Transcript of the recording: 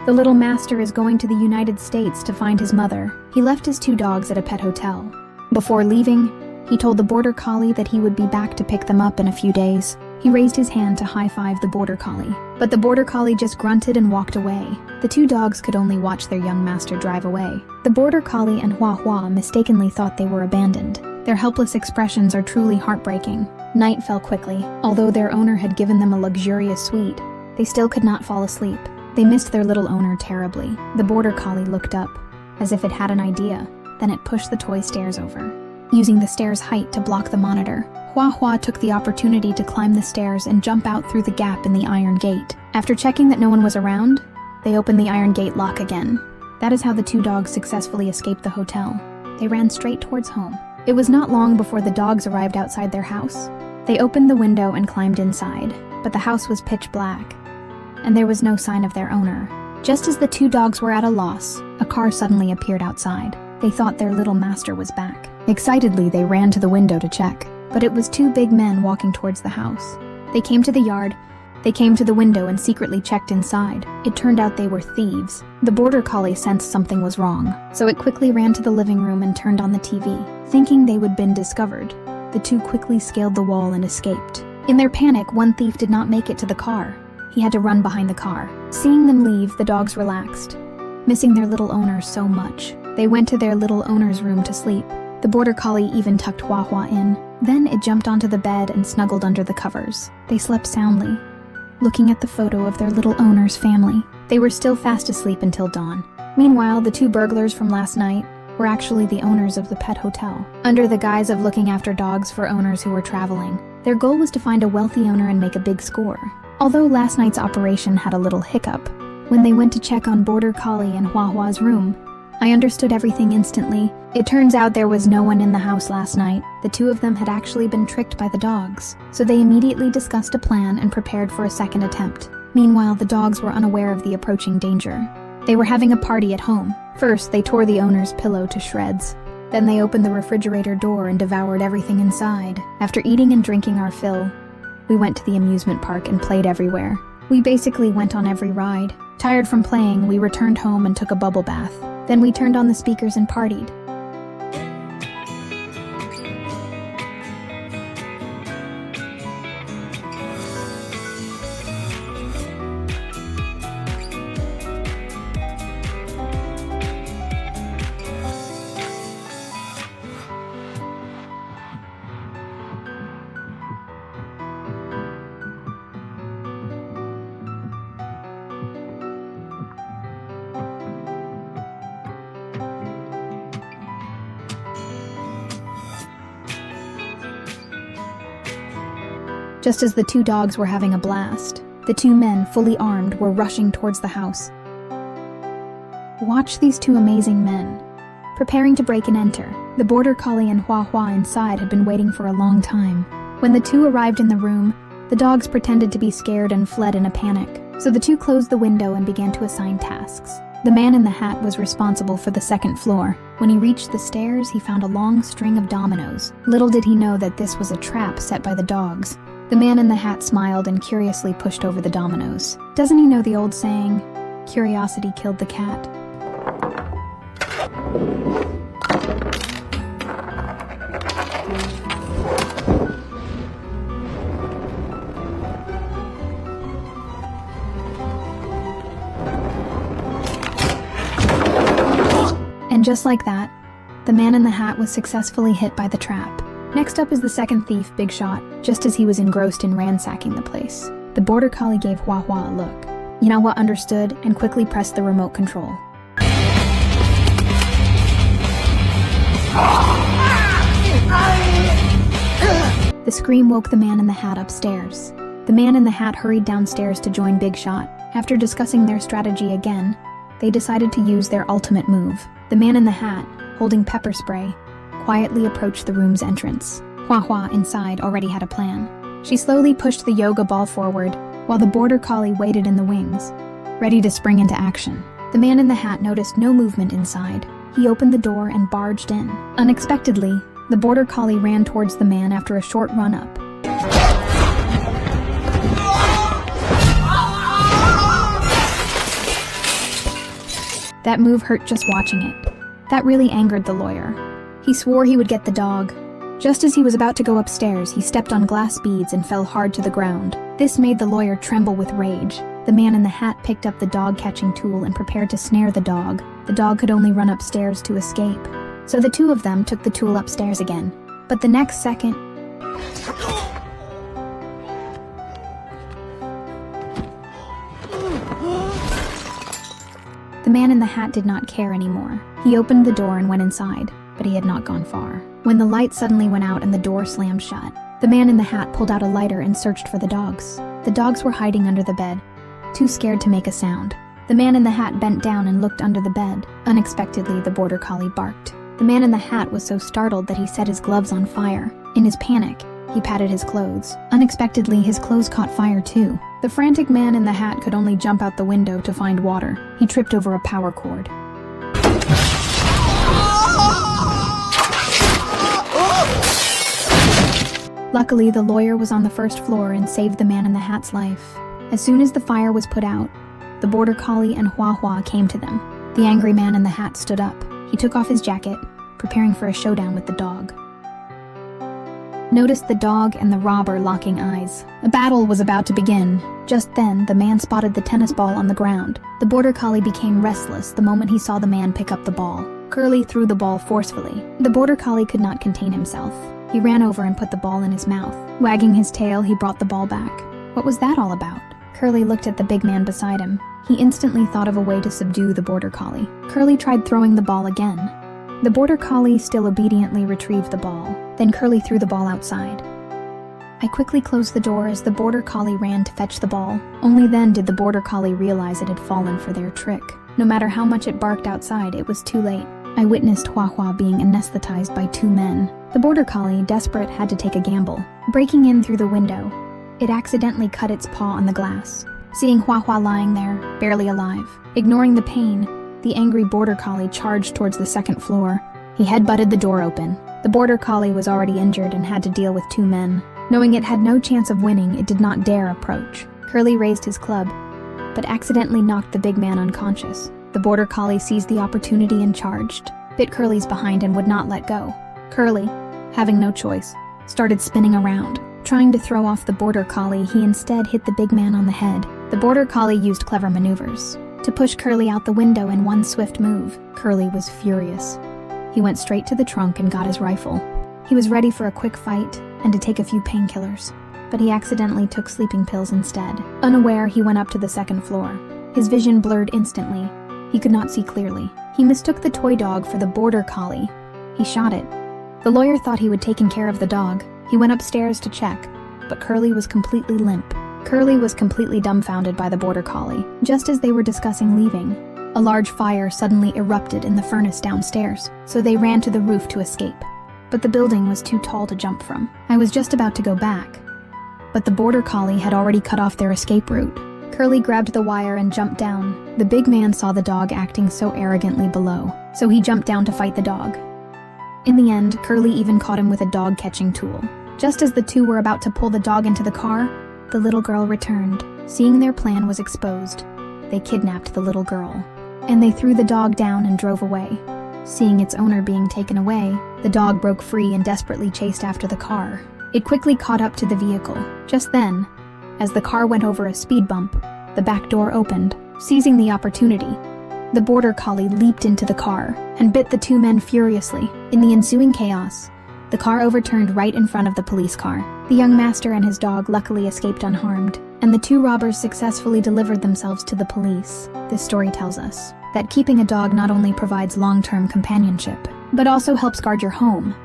The little master is going to the United States to find his mother. He left his 2 dogs at a pet hotel. Before leaving, he told the border collie that he would be back to pick them up in a few days. He raised his hand to high-five the border collie, but the border collie just grunted and walked away. The 2 dogs could only watch their young master drive away. The border collie and Hua Hua mistakenly thought they were abandoned. Their helpless expressions are truly heartbreaking. Night fell quickly. Although their owner had given them a luxurious suite, they still could not fall asleep. They missed their little owner terribly. The border collie looked up, as if it had an idea. Then it pushed the toy stairs over, using the stairs' height to block the monitor. Hua Hua took the opportunity to climb the stairs and jump out through the gap in the iron gate. After checking that no one was around, they opened the iron gate lock again. That is how the 2 dogs successfully escaped the hotel. They ran straight towards home. It was not long before the dogs arrived outside their house. They opened the window and climbed inside, but the house was pitch black, and there was no sign of their owner. Just as the 2 dogs were at a loss, a car suddenly appeared outside. They thought their little master was back. Excitedly, they ran to the window to check, but it was 2 big men walking towards the house. They came to the yard. They came to the window and secretly checked inside. It turned out they were thieves. The border collie sensed something was wrong, so it quickly ran to the living room and turned on the TV. Thinking they would been discovered, the 2 quickly scaled the wall and escaped. In their panic, one thief did not make it to the car. He had to run behind the car. Seeing them leave, the dogs relaxed, missing their little owner so much. They went to their little owner's room to sleep. The border collie even tucked Hua Hua in. Then it jumped onto the bed and snuggled under the covers. They slept soundly, looking at the photo of their little owner's family. They were still fast asleep until dawn. Meanwhile, the 2 burglars from last night were actually the owners of the pet hotel. Under the guise of looking after dogs for owners who were traveling, their goal was to find a wealthy owner and make a big score. Although last night's operation had a little hiccup, when they went to check on Border Collie and Hua Hua's room, I understood everything instantly. It turns out there was no one in the house last night. The 2 of them had actually been tricked by the dogs, so they immediately discussed a plan and prepared for a second attempt. Meanwhile, the dogs were unaware of the approaching danger. They were having a party at home. First, they tore the owner's pillow to shreds. Then they opened the refrigerator door and devoured everything inside. After eating and drinking our fill, we went to the amusement park and played everywhere. We basically went on every ride. Tired from playing, we returned home and took a bubble bath. Then we turned on the speakers and partied. Just as the 2 dogs were having a blast, the 2 men, fully armed, were rushing towards the house. Watch these 2 amazing men, preparing to break and enter. The Border Collie and Hua Hua inside had been waiting for a long time. When the 2 arrived in the room, the dogs pretended to be scared and fled in a panic. So the 2 closed the window and began to assign tasks. The man in the hat was responsible for the 2nd floor. When he reached the stairs, he found a long string of dominoes. Little did he know that this was a trap set by the dogs. The man in the hat smiled and curiously pushed over the dominoes. Doesn't he know the old saying, "Curiosity killed the cat"? And just like that, the man in the hat was successfully hit by the trap. Next up is the 2nd thief, Big Shot. Just as he was engrossed in ransacking the place, the Border Collie gave Hua Hua a look. Yinawa understood and quickly pressed the remote control. The scream woke the man in the hat upstairs. The man in the hat hurried downstairs to join Big Shot. After discussing their strategy again, they decided to use their ultimate move. The man in the hat, holding pepper spray, quietly approached the room's entrance. Hua Hua inside already had a plan. She slowly pushed the yoga ball forward, while the Border Collie waited in the wings, ready to spring into action. The man in the hat noticed no movement inside. He opened the door and barged in. Unexpectedly, the Border Collie ran towards the man after a short run-up. That move hurt just watching it. That really angered the lawyer. He swore he would get the dog. Just as he was about to go upstairs, he stepped on glass beads and fell hard to the ground. This made the lawyer tremble with rage. The man in the hat picked up the dog-catching tool and prepared to snare the dog. The dog could only run upstairs to escape. So the two of them took the tool upstairs again. But the next second, the man in the hat did not care anymore. He opened the door and went inside, but he had not gone far. When the light suddenly went out and the door slammed shut, the man in the hat pulled out a lighter and searched for the dogs. The dogs were hiding under the bed, too scared to make a sound. The man in the hat bent down and looked under the bed. Unexpectedly, the border collie barked. The man in the hat was so startled that he set his gloves on fire. In his panic, he patted his clothes. Unexpectedly, his clothes caught fire too. The frantic man in the hat could only jump out the window to find water. He tripped over a power cord. Luckily, the lawyer was on the first floor and saved the man in the hat's life. As soon as the fire was put out, the border collie and Hua Hua came to them. The angry man in the hat stood up. He took off his jacket, preparing for a showdown with the dog. Noticed the dog and the robber locking eyes. A battle was about to begin. Just then, the man spotted the tennis ball on the ground. The border collie became restless the moment he saw the man pick up the ball. Curly threw the ball forcefully. The border collie could not contain himself. He ran over and put the ball in his mouth. Wagging his tail, he brought the ball back. What was that all about? Curly looked at the big man beside him. He instantly thought of a way to subdue the border collie. Curly tried throwing the ball again. The border collie still obediently retrieved the ball. Then Curly threw the ball outside. I quickly closed the door as the border collie ran to fetch the ball. Only then did the border collie realize it had fallen for their trick. No matter how much it barked outside, it was too late. I witnessed Hua Hua being anesthetized by two men. The border collie, desperate, had to take a gamble. Breaking in through the window, it accidentally cut its paw on the glass. Seeing Hua Hua lying there, barely alive, ignoring the pain, the angry border collie charged towards the second floor. He headbutted the door open. The border collie was already injured and had to deal with two men. Knowing it had no chance of winning, it did not dare approach. Curly raised his club, but accidentally knocked the big man unconscious. The border collie seized the opportunity and charged, bit Curly's behind and would not let go. Curly, having no choice, started spinning around. Trying to throw off the border collie, he instead hit the big man on the head. The border collie used clever maneuvers to push Curly out the window in one swift move. Curly was furious. He went straight to the trunk and got his rifle. He was ready for a quick fight and to take a few painkillers, but he accidentally took sleeping pills instead. Unaware, he went up to the second floor. His vision blurred instantly. He could not see clearly. He mistook the toy dog for the border collie. He shot it. The lawyer thought he would taken care of the dog. He went upstairs to check, but Curly was completely limp. Curly was completely dumbfounded by the border collie. Just as they were discussing leaving, a large fire suddenly erupted in the furnace downstairs, so they ran to the roof to escape. But the building was too tall to jump from. I was just about to go back, but the border collie had already cut off their escape route. Curly grabbed the wire and jumped down. The big man saw the dog acting so arrogantly below, so he jumped down to fight the dog. In the end, Curly even caught him with a dog-catching tool. Just as the two were about to pull the dog into the car, the little girl returned. Seeing their plan was exposed, they kidnapped the little girl, and they threw the dog down and drove away. Seeing its owner being taken away, the dog broke free and desperately chased after the car. It quickly caught up to the vehicle. Just then, as the car went over a speed bump, the back door opened. Seizing the opportunity, the border collie leaped into the car and bit the two men furiously. In the ensuing chaos, the car overturned right in front of the police car. The young master and his dog luckily escaped unharmed, and the two robbers successfully delivered themselves to the police. This story tells us that keeping a dog not only provides long-term companionship, but also helps guard your home.